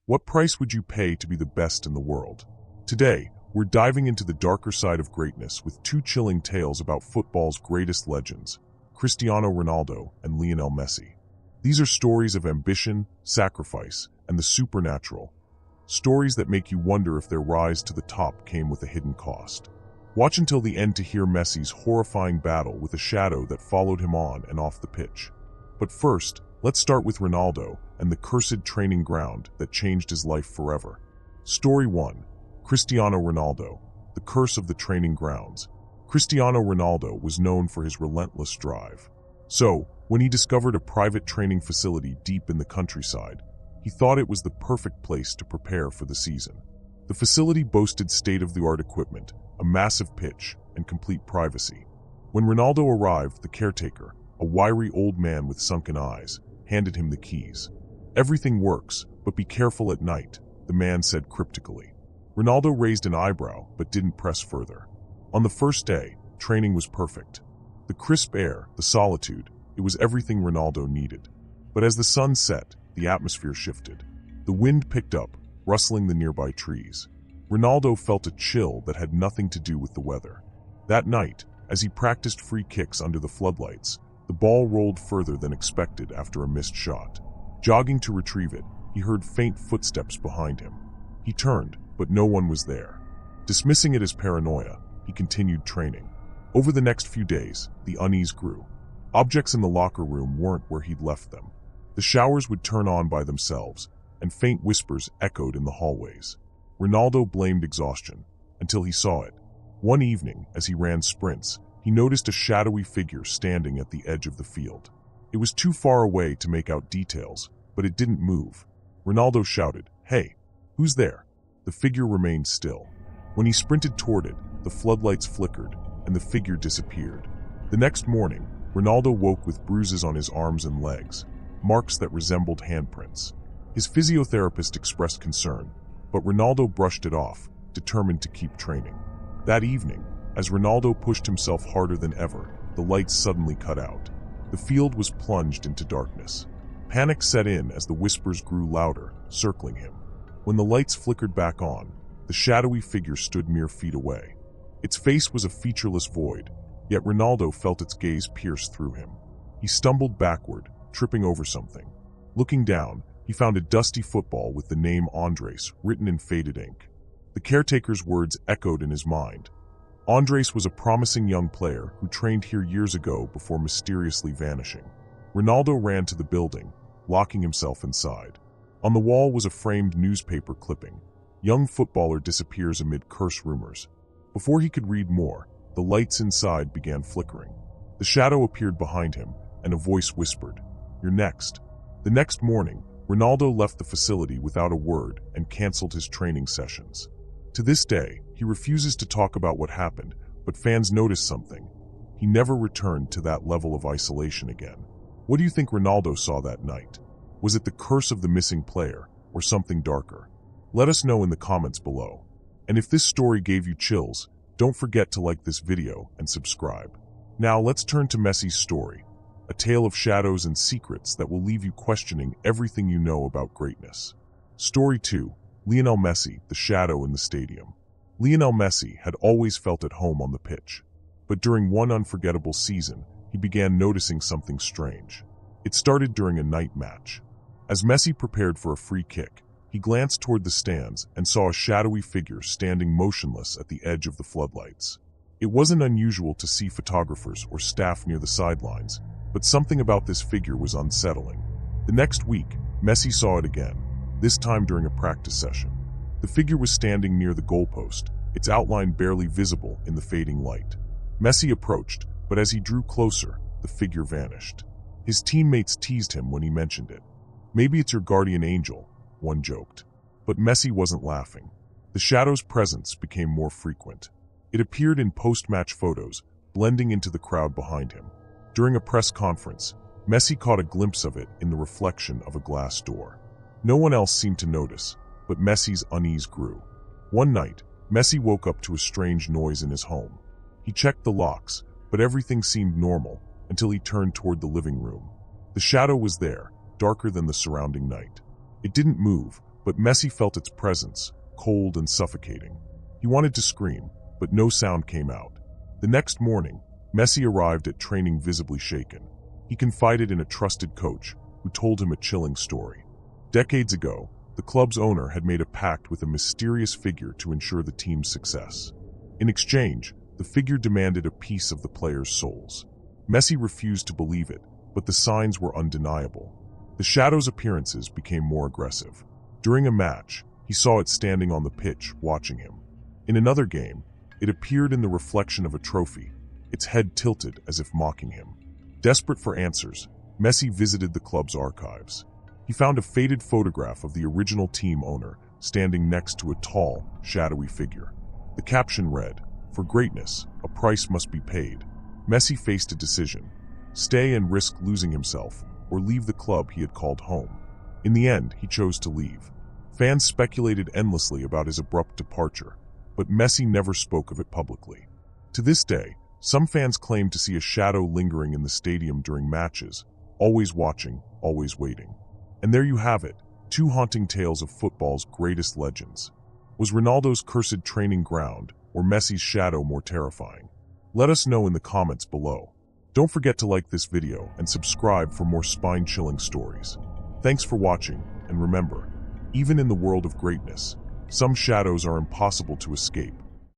What price would you pay to be the best in the world? Today, we're diving into the darker side of greatness with two chilling tales about football's greatest legends, Cristiano Ronaldo and Lionel Messi. These are stories of ambition, sacrifice, and the supernatural. Stories that make you wonder if their rise to the top came with a hidden cost. Watch until the end to hear Messi's horrifying battle with a shadow that followed him on and off the pitch. But first, let's start with Ronaldo and the cursed training ground that changed his life forever. Story 1. Cristiano Ronaldo, the curse of the training grounds. Cristiano Ronaldo was known for his relentless drive. So, when he discovered a private training facility deep in the countryside, he thought it was the perfect place to prepare for the season. The facility boasted state-of-the-art equipment, a massive pitch, and complete privacy. When Ronaldo arrived, the caretaker, a wiry old man with sunken eyes, handed him the keys. "Everything works, but be careful at night," the man said cryptically. Ronaldo raised an eyebrow but didn't press further. On the first day, training was perfect. The crisp air, the solitude, it was everything Ronaldo needed. But as the sun set, the atmosphere shifted. The wind picked up, rustling the nearby trees. Ronaldo felt a chill that had nothing to do with the weather. That night, as he practiced free kicks under the floodlights, the ball rolled further than expected after a missed shot. Jogging to retrieve it, he heard faint footsteps behind him. He turned, but no one was there. Dismissing it as paranoia, he continued training. Over the next few days, the unease grew. Objects in the locker room weren't where he'd left them. The showers would turn on by themselves, and faint whispers echoed in the hallways. Ronaldo blamed exhaustion, until he saw it. One evening, as he ran sprints, he noticed a shadowy figure standing at the edge of the field. It was too far away to make out details, but it didn't move. Ronaldo shouted, "Hey, who's there?" The figure remained still. When he sprinted toward it, the floodlights flickered, and the figure disappeared. The next morning, Ronaldo woke with bruises on his arms and legs, marks that resembled handprints. His physiotherapist expressed concern, but Ronaldo brushed it off, determined to keep training. That evening, as Ronaldo pushed himself harder than ever, the lights suddenly cut out. The field was plunged into darkness. Panic set in as the whispers grew louder, circling him. When the lights flickered back on, the shadowy figure stood mere feet away. Its face was a featureless void, yet Ronaldo felt its gaze pierce through him. He stumbled backward, tripping over something. Looking down, he found a dusty football with the name Andres written in faded ink. The caretaker's words echoed in his mind. Andres was a promising young player who trained here years ago before mysteriously vanishing. Ronaldo ran to the building, locking himself inside. On the wall was a framed newspaper clipping. "Young footballer disappears amid curse rumors." Before he could read more, the lights inside began flickering. The shadow appeared behind him, and a voice whispered, "You're next." The next morning, Ronaldo left the facility without a word and canceled his training sessions. To this day, he refuses to talk about what happened, but fans noticed something. He never returned to that level of isolation again. What do you think Ronaldo saw that night? Was it the curse of the missing player, or something darker? Let us know in the comments below. And if this story gave you chills, don't forget to like this video and subscribe. Now let's turn to Messi's story, a tale of shadows and secrets that will leave you questioning everything you know about greatness. Story 2. Lionel Messi, the shadow in the stadium. Lionel Messi had always felt at home on the pitch, but during one unforgettable season, he began noticing something strange. It started during a night match. As Messi prepared for a free kick, he glanced toward the stands and saw a shadowy figure standing motionless at the edge of the floodlights. It wasn't unusual to see photographers or staff near the sidelines, but something about this figure was unsettling. The next week, Messi saw it again, this time during a practice session. The figure was standing near the goalpost, its outline barely visible in the fading light. Messi approached, but as he drew closer, the figure vanished. His teammates teased him when he mentioned it. "Maybe it's your guardian angel," one joked. But Messi wasn't laughing. The shadow's presence became more frequent. It appeared in post-match photos, blending into the crowd behind him. During a press conference, Messi caught a glimpse of it in the reflection of a glass door. No one else seemed to notice, but Messi's unease grew. One night, Messi woke up to a strange noise in his home. He checked the locks, but everything seemed normal until he turned toward the living room. The shadow was there, darker than the surrounding night. It didn't move, But Messi felt its presence, cold and suffocating. He wanted to scream, but no sound came out. The next morning, Messi arrived at training visibly shaken. He confided in a trusted coach, who told him a chilling story. Decades ago, the club's owner had made a pact with a mysterious figure to ensure the team's success. In exchange, the figure demanded a piece of the players' souls. Messi refused to believe it, but the signs were undeniable. The shadow's appearances became more aggressive. During a match, he saw it standing on the pitch, watching him. In another game, it appeared in the reflection of a trophy, its head tilted as if mocking him. Desperate for answers, Messi visited the club's archives. He found a faded photograph of the original team owner standing next to a tall, shadowy figure. The caption read, "For greatness, a price must be paid." Messi faced a decision: stay and risk losing himself, or leave the club he had called home. In the end, he chose to leave. Fans speculated endlessly about his abrupt departure, but Messi never spoke of it publicly. To this day, some fans claim to see a shadow lingering in the stadium during matches, always watching, always waiting. And there you have it, two haunting tales of football's greatest legends. Was Ronaldo's cursed training ground, or Messi's shadow, more terrifying? Let us know in the comments below. Don't forget to like this video and subscribe for more spine-chilling stories. Thanks for watching, and remember, even in the world of greatness, some shadows are impossible to escape.